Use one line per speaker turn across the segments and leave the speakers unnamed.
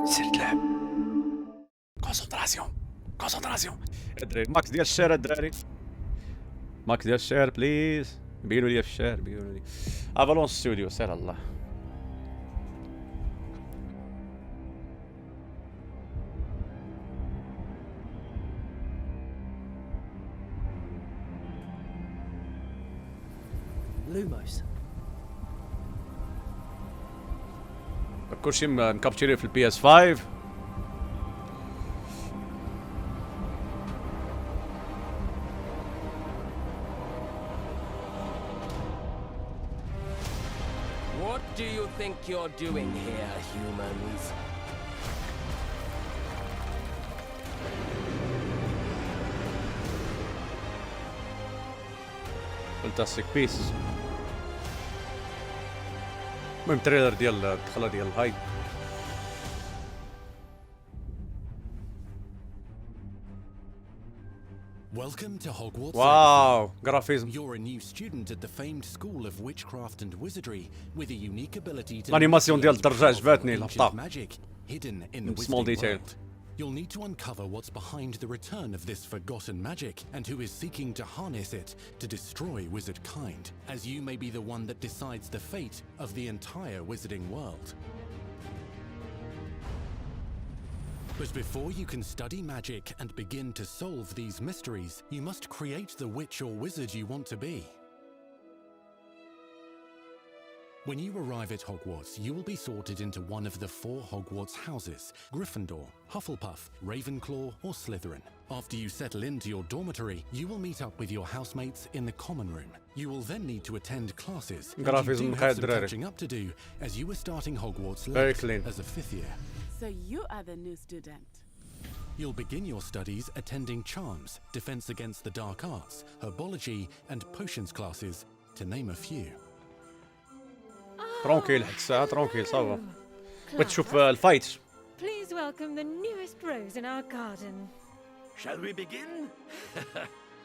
سير تلعب. كونسونطراسيون كونسونطراسيون. الدراري ماكس ديال الشارع الدراري. ماكس ديال الشارع بليز. بينوا لي في الشارع بينوا لي. افالون ستوديو سير الله.
Lumos.
كلشي مكابتشيري في البي اس 5.
What do you think you're doing here, humans?
فانتاستيك بيس. المهم تريلر ديال الدخله ديال الهايب.
Welcome to Hogwarts
واو
Legacy.
جرافيزم.
You're a new student at the famed school of witchcraft and wizardry with a unique ability to
الانيماسيون ديال الدرجه عجباتني
ancient
الهبطه.
magic hidden in the
Small
wizarding
detail.
world. You'll need to uncover what's behind the return of this forgotten magic and who is seeking to harness it to destroy wizard kind, as you may be the one that decides the fate of the entire wizarding world. But before you can study magic and begin to solve these mysteries, you must create the witch or wizard you want to be. When you arrive at Hogwarts, you will be sorted into one of the 4 Hogwarts houses: Gryffindor, Hufflepuff, Ravenclaw, or Slytherin. After you settle into your dormitory, you will meet up with your housemates in the common room. You will then need to attend classes, and you
Graphism
do have
خير
some
دراري.
catching up to do as you were starting Hogwarts
Very
late
clean.
as a 5th year.
So you are the new student.
You'll begin your studies attending Charms, Defense Against the Dark Arts, Herbology, and Potions classes, to name a few.
ترونكيل حتى الساعه ترونكيل صافا. بغيت تشوف الفايت.
Please welcome the newest rose in our garden.
Shall we begin?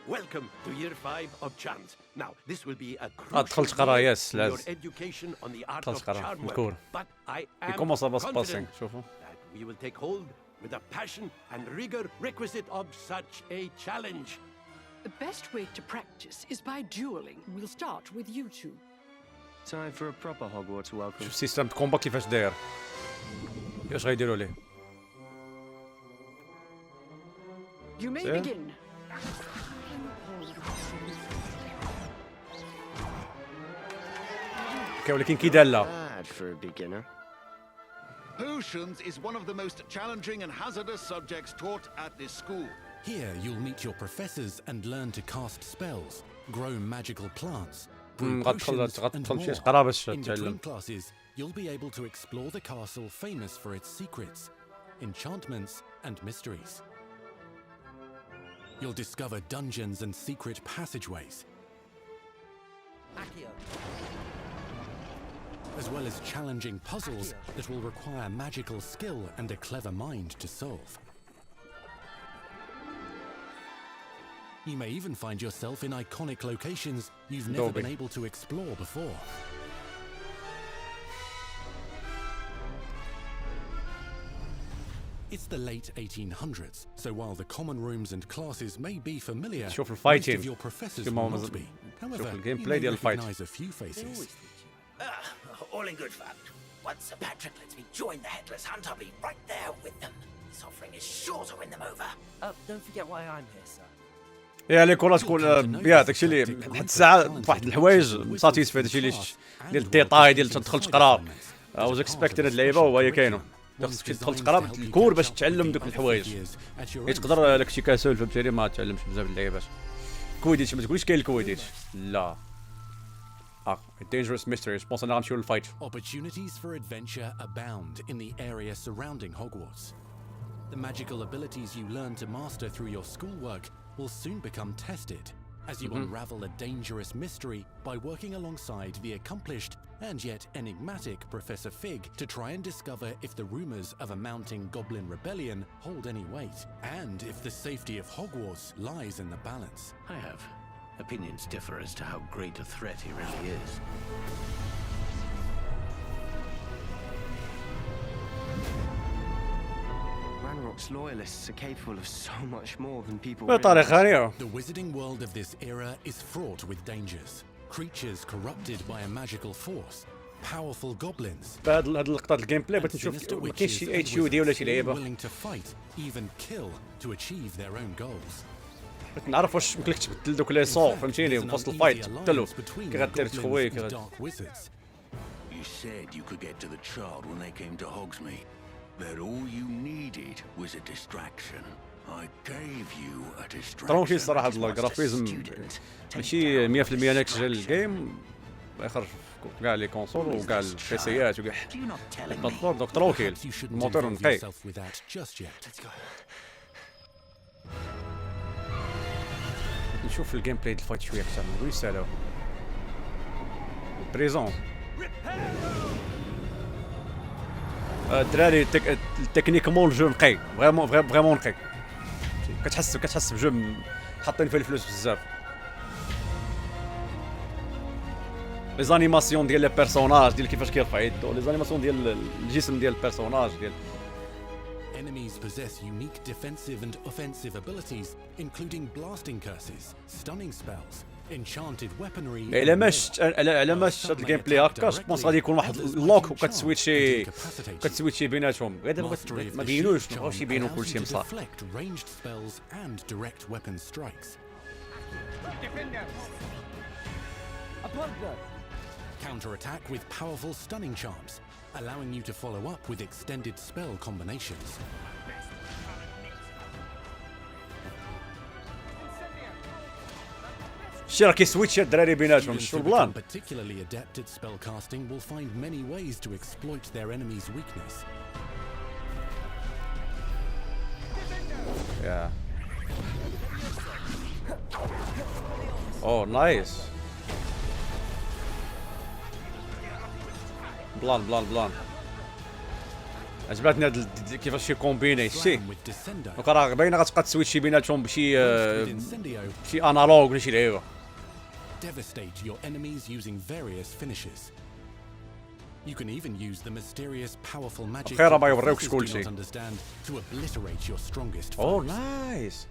Welcome to year 5 of Charms. Now, this will be a
دخلت
crucial
قرا
year
يس
in your
لازم.
education on the art
دخلت
of
قرا
charm work.
مذكور.
But I am
يكومونس باس
confident
باسينغ شوفوا.
that we will take hold with the passion and rigor requisite of such a challenge.
The best way to practice is by dueling. We'll start with you two.
Time for a proper Hogwarts welcome.
شوف سيستم كومبا كيفاش داير. كيفاش غيديروا ليه.
You may
Sir?
begin.
ولكن كي دار لا.
Bad for a beginner.
Potions is one of the most challenging and hazardous subjects taught at this school.
Here, you'll meet your professors and learn to cast spells, grow magical plants, brew potions, and
غتدخل شي
more.
قرا باش
In between
تعلم.
classes, you'll be able to explore the castle famous for its secrets, enchantments, and mysteries. You'll discover dungeons and secret passageways, as well as challenging puzzles that will require magical skill and a clever mind to solve. You may even find yourself in iconic locations you've never been able to explore before. It's the late 1800s, so while the common rooms and classes may be familiar,
شوف
most
الفايتين.
of your professors
شوف
will
ما
not be. However,
شوف الجيم
you
بلاي
may
ديال الفايت.
recognize a few faces.
All in good fun. Once Sir Patrick lets me join the Headless Hunt, I'll be right there with them. This offering is sure to win them over.
Don't forget why I'm here, sir.
يا ليك ولا تكون يا داكشي اللي حتى الساعه واحد الحوايج ساتيسفي داكشي اللي ديال الديتاي ديال تدخل تقرا. واز اكسبكتين هاد اللعيبه وهو هي كاينه. خاصك تدخل تقرا الكور باش تعلم دوك الحوايج. تقدر داكشي كاسول فهمتيني ما تعلمش بزاف اللعيبات. كويديتش ما تقوليش كاين الكويديتش. لا. dangerous mysteries. بونس انا غنمشيو للفايت.
Opportunities for adventure abound in the area surrounding Hogwarts. The magical abilities you learn to master through your schoolwork will soon become tested as you unravel a dangerous mystery by working alongside the accomplished and yet enigmatic Professor Fig to try and discover if the rumors of a mounting goblin rebellion hold any weight, and if the safety of Hogwarts lies in the balance.
I have opinions differ as to how great a threat he really is.
Hogwarts loyalists are capable of so much more than people
بطريقة ثانية.
The wizarding world of this era is fraught with dangers. Creatures corrupted by a magical force, powerful goblins.
بهاد اللقطات الجيم بلاي بغيت نشوف ما كاينش شي اتش يو دي ولا شي لعيبة.
Willing to fight, even kill, to achieve their own goals.
بغيت نعرف واش يمكن لك تبدل دوك لي صون فهمتيني في وسط الفايت تبدلو كي غدير تخوي كي
You said you could get to the child when they came to Hogsmeade. That all you needed was a distraction. I gave you a distraction.
ترونكي الصراحة هاد الجرافيزم ماشي 100% ناكس ديال الجيم اخر كاع لي كونسول وكاع البيسيات وكاع البلاتفورم دونك ترونكيل الموتور نقي. نشوف الجيم بلاي د الفايت شويه اكثر نبغيو يسالاو بريزون. الدراري التكنيكمون الجو نقي فريمون نقي. كتحس بجو حاطين فيه الفلوس بزاف. لي زانيماسيون ديال لي بيرسوناج ديال كيفاش كيرفع يدو لي زانيماسيون ديال الجسم ديال البيرسوناج ديال.
Enemies possess unique defensive and offensive abilities, including blasting curses, stunning spells, enchanted weaponry.
على ما شفت هاد الجيم بلاي هكا جوبونس غادي يكون واحد اللوك وكتسويتشي بيناتهم غير دابا ما بينوش مابغاوش يبينوا كلشي مصح.
Ranged spells and direct weapon strikes. Counter-attack with powerful stunning charms, allowing you to follow up with extended spell combinations.
شي راه كيسويتشي الدراري بيناتهم شفتوا البلان.
Particularly adept at spellcasting will find many ways to exploit their enemy's weakness.
Yeah. Oh, nice. بلان عجبتني هاد كيفاش كومبيني شتي دونك راه باينه غتبقى تسويتشي بيناتهم بشي انالوج ولا شي لعيبه.
Devastate your enemies using various finishes. You can even use the mysterious powerful magic
أخيرا ما يوريوكش كلشي.
to obliterate your strongest foes.
Oh nice.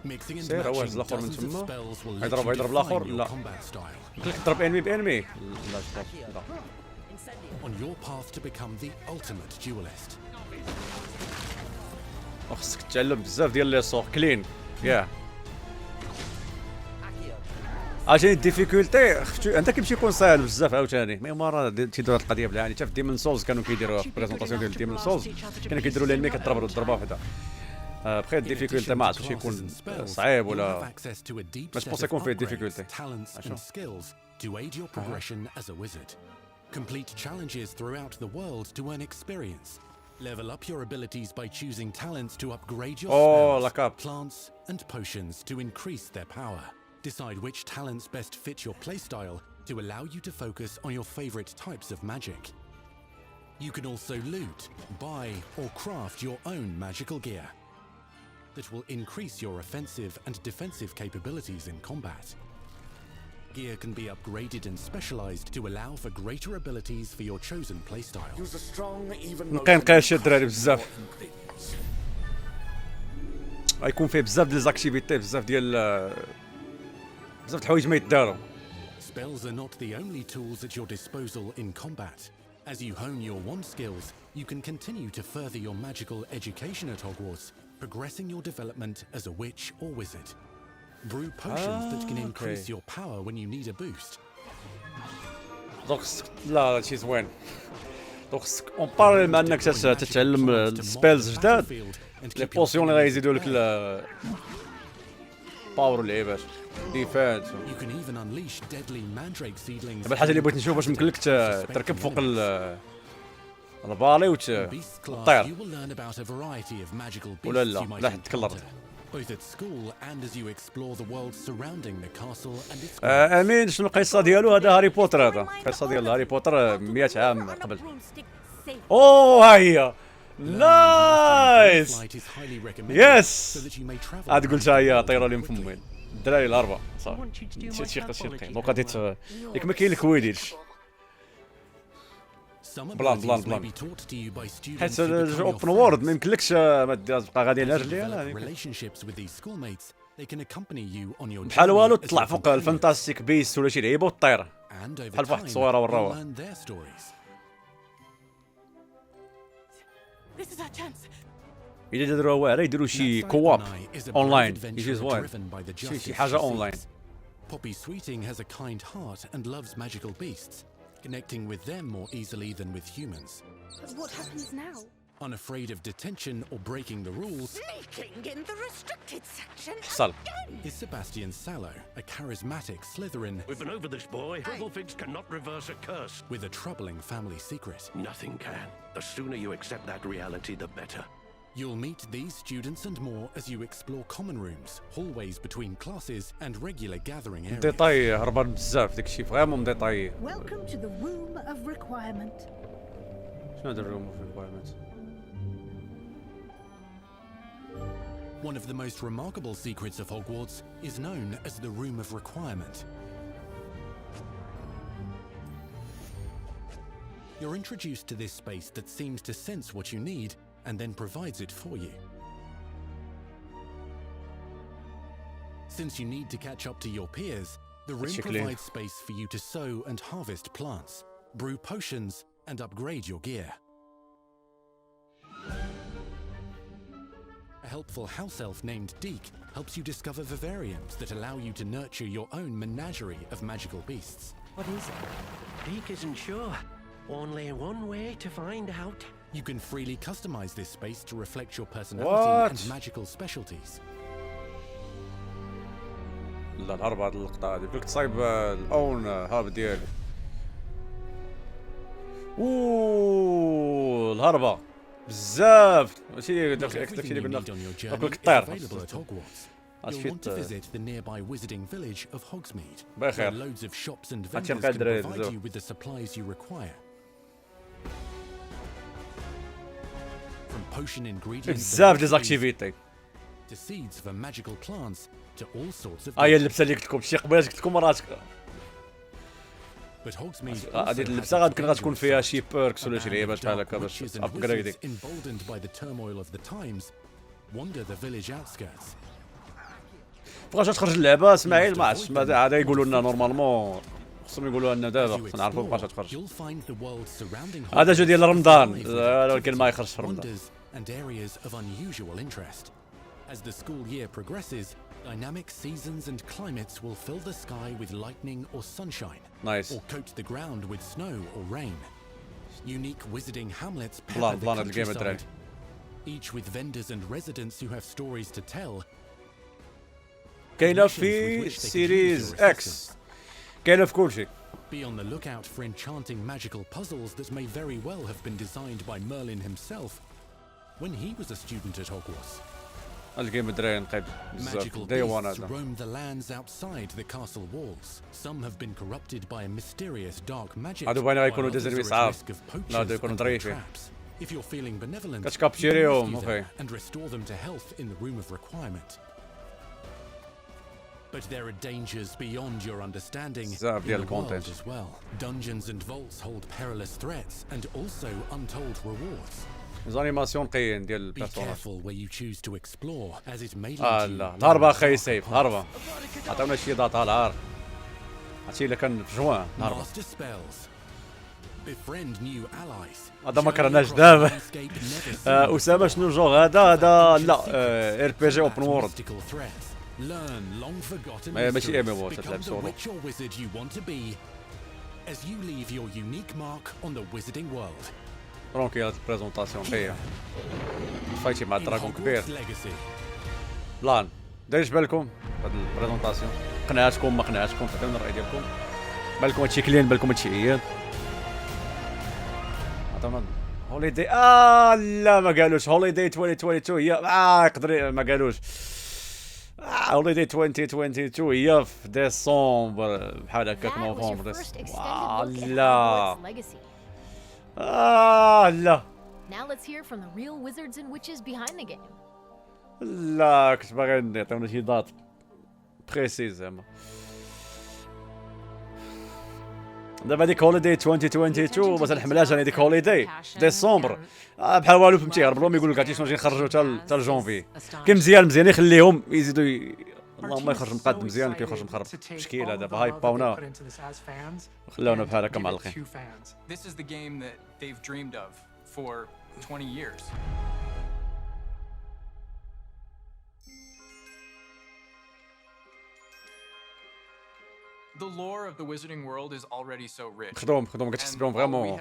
Mixing and
سير واحد
matching
الاخر من
dozens of
تما
spells will let
يضرب
you
الاخر
define your
لا
combat style.
يمكن لك تضرب انمي بانمي لا
On your path to become the ultimate duelist.
خصك تتعلم بزاف ديال لي سور كلين يا عشان الديفيكولتي انت كيمشي يكون ساهل بزاف عاوتاني مي مرة تيديروا هاد القضيه بلا يعني حتى في ديمون سولز كانوا كيديروها في بريزونطاسيون ديال ديمون سولز كانوا كيديروا الانمي كتضرب الضربه وحده بخير الديفيكولتي ما عرفتش يكون صعيب ولا باش بونس يكون فيه ديفيكولتي.
To aid your progression as a wizard. Complete challenges throughout the world to earn experience. Level up your abilities by choosing talents to upgrade your spells, plants, and potions to increase their power. Decide which talents best fit your playstyle to allow you to focus on your favorite types of magic. You can also loot, buy, or craft your own magical gear that will increase your offensive and defensive capabilities in combat. Gear can be upgraded and specialized to allow for greater abilities for your chosen playstyle.
نقي شي الدراري بزاف غيكون فيه بزاف ديال زاكتيفيتي بزاف الحوايج ما يداروا.
Spells are not the only tools at your disposal in combat. As you hone your wand skills, you can continue to further your magical education at Hogwarts, progressing your development as a witch or wizard. Brew potions that can increase your power when you need a boost.
دونك لا هادشي زوين دونك اون بارل مع انك تتعلم السبيلز جداد لي بوسيون اللي غيزيدوا لك باور اللعيبات ديفانس. دابا الحاجه اللي بغيت نشوف واش يمكن لك تركب فوق البالي وتطير ولا لا حدك الارض. امين شنو القصه ديالو هذا هاري بوتر هذا القصه ديال هاري بوتر 100 عام قبل. اوه ها هي نايس يس عاد قلتها هي طيروا لي فمين الدراري الاربعه صافي شي قصه دونك غادي ياك ما كاين الكويديتش بلان حيت اوبن وورد ما يمكنلكش ما تبقى غادي على رجلي بحال والو تطلع فوق الفانتاستيك بيست ولا شي لعيبه وطير بحال فواحد التصويره وراوها. إلا داروا واعره يديروا شي كواب اونلاين يجي زوين شي حاجه اونلاين.
Poppy Sweeting has a kind heart and loves magical beasts, connecting with them more easily than with humans.
But what happens now?
Unafraid of detention or breaking the rules,
Sneaking in the restricted section
حصل
is Sebastian Sallow, a charismatic Slytherin
We've been over this, boy. Figs cannot reverse a curse.
with a troubling family secret.
Nothing can. The sooner you accept that reality, the better.
You'll meet these students and more as you explore common rooms, hallways between classes, and regular gathering areas.
ديتاي هربان بزاف داكشي فريمون ديتاي.
Welcome to the room of requirement.
شنو هذا الروم اوف ريكوايرمنت؟
One of the most remarkable secrets of Hogwarts is known as the Room of Requirement. You're introduced to this space that seems to sense what you need and then provides it for you. Since you need to catch up to your peers, the room provides space for you to sow and harvest plants, brew potions, and upgrade your gear. A helpful house elf named Deke helps you discover vivariums that allow you to nurture your own menagerie of magical beasts.
What is it? Deke isn't sure. Only one way to find out.
You can freely customize this space to reflect your personality and magical specialties.
لا الهرب هاد اللقطة هادي بدك تصايب الاون هاب ديالي. اوه الهربة بزاف ماشي داكشي اللي قلنا داك الطير.
You'll want to visit the nearby wizarding village of Hogsmeade,
بخير.
where loads of shops and vendors can provide you with the supplies you require. From potion ingredients
بزاف ديزاكتيفيتي
to seeds for magical plants to all sorts of
هي اللبسه اللي قلت لكم شي قبيله قلت لكم مرات
But Hogsmeade
هذه اللبسه غتكون فيها شي بيركس ولا شي لعيبات بحال هكا باش ابجريدي.
emboldened by the turmoil of the times, wander the village outskirts.
بغاش تخرج اللعبه اسماعيل ما عرفتش هذا يقولوا لنا نورمالمون خصهم يقولوا لنا دابا خصنا نعرفوا بغاش تخرج. هذا جو ديال رمضان ولكن ما يخرجش في رمضان.
And areas of unusual interest. As the school year progresses, dynamic seasons and climates will fill the sky with lightning or sunshine.
Nice.
Or coat the ground with snow or rain. Unique wizarding hamlets pepper the countryside, each with vendors and residents who have stories to tell.
كاينه في سيريز اكس كاينه في كلشي.
Be on the lookout for enchanting magical puzzles that may very well have been designed by Merlin himself when he was a student at Hogwarts.
الجيم الدراري نقيب بزاف
Magical
داي وان
beasts
هذا.
roam the lands outside the castle walls. Some have been corrupted by a mysterious dark magic.
هادو باين غيكونوا
while others
ديزيربي
are at
صعاب.
risk of
لا هادو
poachers
يكونوا
and
ظريفين.
traps. If you're feeling benevolent,
كتكابتشيريهم
rescue
اوكي.
them and restore them to health in the room of requirement. But there are dangers beyond your understanding
بزاف
in
ديال
the world
الكونتنت.
as well. Dungeons and vaults hold perilous threats and also untold rewards.
زانيماسيون قيين ديال
Be
البيرسوناج.
careful where you choose to explore, as it may lead
لا
you
الهربه اخي سيف هربه عطاونا شي داتا العار هادشي اللي كان في جوان الهربه.
Master spells. Befriend new allies.
هذا ما كرهناش دابا. اسامه شنو الجوغ هذا لا ار بي جي اوبن وورلد
Learn long forgotten
ماشي ام ام او
mysteries.
تلعب
Become the
سولو.
witch or wizard you want to be as you leave your unique mark on the wizarding world.
ترونكي هاد البريزونطاسيون قيم فايتي مع
In
دراغون كبير.
Hogwarts Legacy.
بلان دايرش بالكم هاد البريزونطاسيون قنعتكم ما قنعتكم عطيونا الراي ديالكم بالكم هادشي كلين بالكم هادشي عيان عطاونا هوليداي لا ما قالوش هوليداي 2022 هي يقدر ما قالوش هوليداي 2022 هي في ديسمبر بحال هكاك نوفمبر لا لا
Now let's hear from the real wizards and witches behind the game.
لا كنت باغي نعطيونا شي دات بريسيز زعما دابا هذيك هوليداي 2022 مثلا حملات هذيك هوليداي ديسمبر بحال والو فهمتي يهربوا يقول لك عرفتي شنو جاي نخرجوا حتى لجونفي. كاين مزيان يخليهم يزيدوا اللهم يخرج مقاد مزيان كيخرج مخرب مشكيله دابا هايباونا خلاونا بحال هكا معلقين.
This is the game that they've dreamed of for 20 years. The lore of the Wizarding World is already so rich.
خدوم كتحسبهم فريمون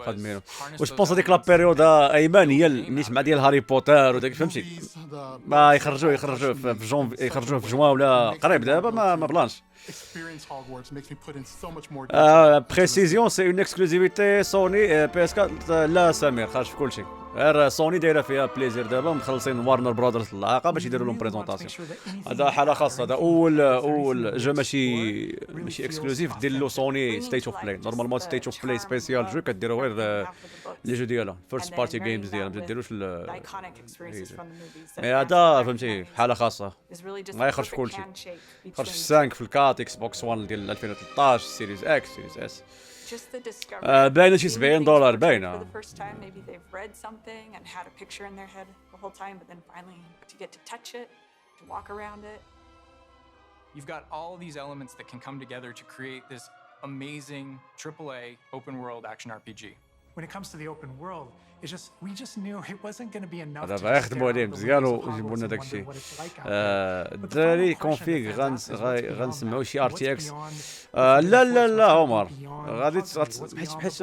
خادمين. واش بونس هذيك لا بيريود ايمان هي النيت مع ديال هاري بوتر وداك فهمتي ما يخرجوه في جون يخرجوه في جوان ولا قريب دابا ما بلانش. بريسيزيون سي اون اكسكلوزيفيتي سوني بي اس 4 لا سمير خارج في كلشي غير سوني دايره فيها بليزير دابا مخلصين وارنر برادرز العاقه باش يديروا لهم بريزونطاسيون. هذا حاله خاصه هذا اول جو ماشي اكسكلوزيف دير له سوني ستيت اوف بلاي. نورمالمون ستيت اوف بلاي سبيسيال جو كديروا غير لي جو ديالها فيرست بارتي جيمز ديالها ما ديروش مي هذا فهمتي حاله خاصه ما يخرج في كلشي. خرج في 5 في الكات اكس بوكس 1 ديال 2013 سيريز اكس سيريز اس باينه شي $70 باينه.
You've got all of these elements that can come together to create this amazing AAA open world action RPG.
When it comes to the open world, we just knew it wasn't going to be enough.
دابا يخدموا عليه مزيان ويجيبوا لنا داك الشيء. الدراري كونفيغ غنسمعوا شي ار تي اكس. لا عمر غادي حيت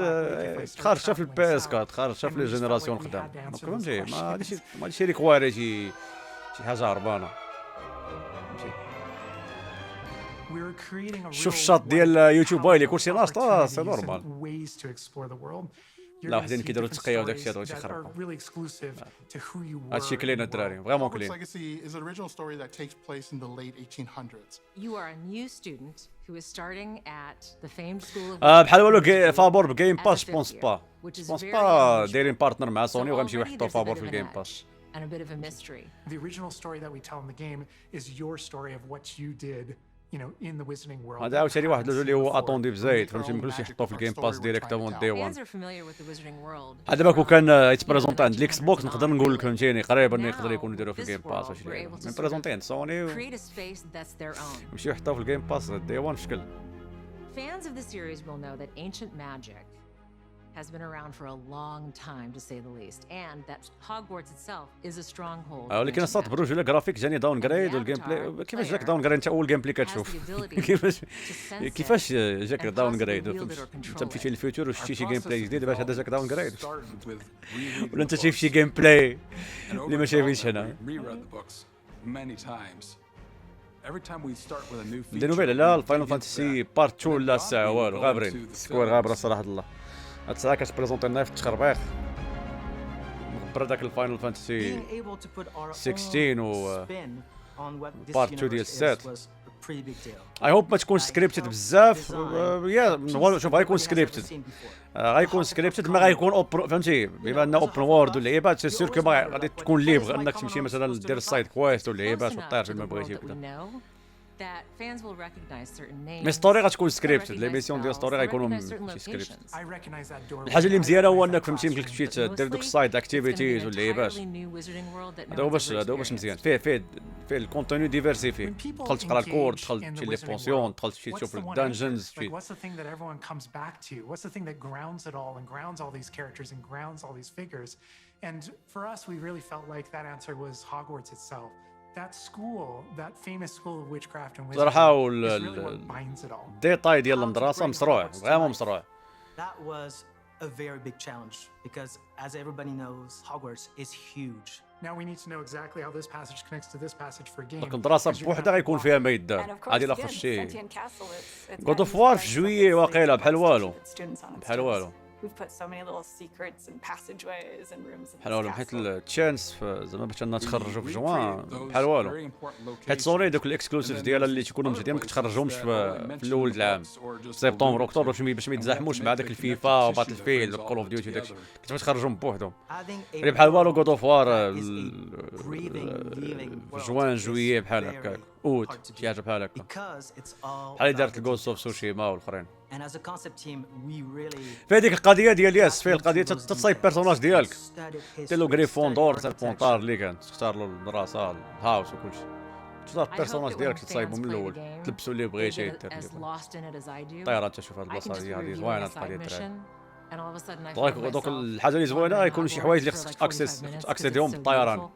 خارج في البي اس 4 خارج في لي جينيراسيون القدام فهمتي ما هادشي ريكوايري شي حاجه هربانه. شوف الشاط ديال يوتيوب وايلي كلشي ناشط سي نورمال. لا وحدين كيديروا التقيه وداك الشيء هذا تيخربوا. هادشي كلين الدراري فريمون كلين.
You are a new student who is starting at the famed school of
بحال والو فابور بجيم باس بونس با دايرين بارتنر مع سوني وغيمشيو يحطوا فابور في الجيم باس.
and a bit of a mystery.
The original story that we tell in the game is your story of what you did, you know, in the Wizarding World.
هذا عاوتاني واحد اللي هو اتوندي بزايد فهمتي ما يمكنش يحطوه في الجيم باس ديريكتومون دي 1. هذا ما كان يتبريزونطي عند الاكس بوكس نقدر نقول لك فهمتيني قريبا يقدر يكونوا يديروه في الجيم باس واش بريزونطي عند سوني يمشيو يحطوه في الجيم باس دي 1 في شكل.
Fans of the series will know that ancient magic has been around for a long time to say the least, and that Hogwarts itself is a stronghold.
ولكن الصوت بروج ولا جرافيك جاني داون جريد والجيم بلاي كيفاش جاك داون جريد انت اول جيم بلاي كتشوف كيفاش جاك داون جريد انت مشيتي للفيوتشر وشفتي شي جيم بلاي جديد باش هذا جاك داون جريد ولا انت شايف شي جيم بلاي اللي ما شايفينش هنا. دي نوفيل لا الفاينل فانتسي بارت 2 لا الساعه والو غابرين سكوير غابره صراحه الله. هاد الساعه كتبريزونطي لنا في التخربيق مخبر داك الفاينل فانتسي 16 و بارت 2 ديال السات. اي هوب ما تكونش سكريبتد بزاف يا شوف غيكون سكريبتد ما غيكون فهمتي بما انه اوبن وورد واللعيبات سي سير كو غادي تكون ليبر انك تمشي مثلا دير السايد كويست واللعيبات وطير فين ما بغيتي وكذا. مي ستوري غتكون سكريبتد لي ميسيون ديال ستوري غيكونوا ماشي سكريبتد. الحاجه اللي مزيانه هو انك فهمتي يمكن تمشي دير دوك السايد اكتيفيتيز واللعيبات هذا هو باش مزيان فيه الكونتوني ديفيرسيفي تدخل تقرا الكور تدخل تمشي لي بونسيون تدخل تمشي تشوف الدنجنز
what's the thing that everyone comes back to, what's the thing that grounds it all and grounds all these characters and grounds all these figures. And for us we really felt like that answer was Hogwarts itself. That school, that famous school of witchcraft and wizardry is really what binds it all.
ديتاي ديال المدرسه مصروع فريمون مصروع.
That was a very big challenge because as everybody knows Hogwarts is huge.
Now we need to know exactly how this passage connects to this passage for a game.
المدرسه بوحدها غيكون فيها ما يدار عادي لا خرجتي غود اوف وار في جويي واقيلا بحال والو
We've put so many little secrets and passageways and rooms.
بحال والو حيت التشانس زعما باش انها تخرجوا في جوان بحال والو حيت سوني دوك الاكسكلوسيف ديالها اللي تيكونوا مجدين ما كتخرجهمش في الاول العام سبتمبر اكتوبر باش ما يتزاحموش مع داك الفيفا وباتل فيلد وكول اوف ديوتي داكشي كتبغي تخرجهم بوحدهم بحال والو غود اوف وار جوان جويي بحال هكاك اوت شي حاجه بحال هكا بحال اللي دارت الجوست اوف سوشيما والاخرين.
And as a concept team, we really
في هذيك القضيه ديال ياس فيه القضيه تصايب بيرسوناج ديالك دير له غريفوندور سيربونتار اللي كانت تختار له المدرسه الهاوس وكلشي تختار البيرسوناج ديالك تصايبو من الاول تلبسو اللي بغيتي دير طيران تشوف هاد البلاصه هذه زوينه القضيه الدراري دوك الحاجه اللي زوينه يكونوا شي حوايج اللي خصك اكسيديهم بالطيران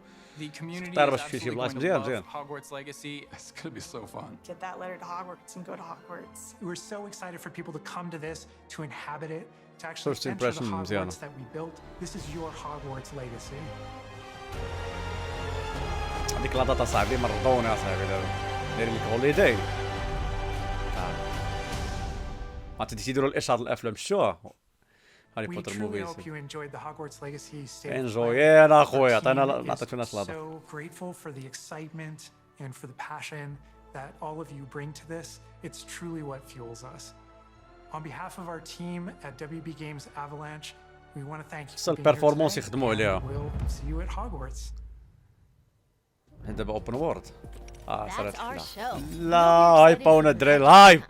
طير باش تمشي شي بلايص مزيان
Hogwarts Legacy. It's gonna be so fun.
Get that letter to Hogwarts and go to Hogwarts.
We're so excited for people to come to this, to inhabit it, to actually
First
enter
impression,
the
مزيانة.
Hogwarts that we built. This is your Hogwarts legacy.
هذيك لاطاطا صاحبي مرضونا صاحبي دابا دايرين لك هوليداي عاد تيديروا الاشهار الافلام شتوها هاري
We
بوتر
truly
موفيز
hope you enjoyed the Hogwarts Legacy state of
انجوي
play.
يا اخويا
Our
عطينا
team is
عطيتونا لاطا
so grateful for the excitement and for the passion that all of you bring to this. It's truly what fuels us. On behalf of our team at WB Games Avalanche, we want to thank you
خص
for being here
البرفورمانس
today,
يخدموا
and
عليها
we'll see you at Hogwarts.
دابا اوبن وورد
That's our show.
لا هايب الدراري الهايب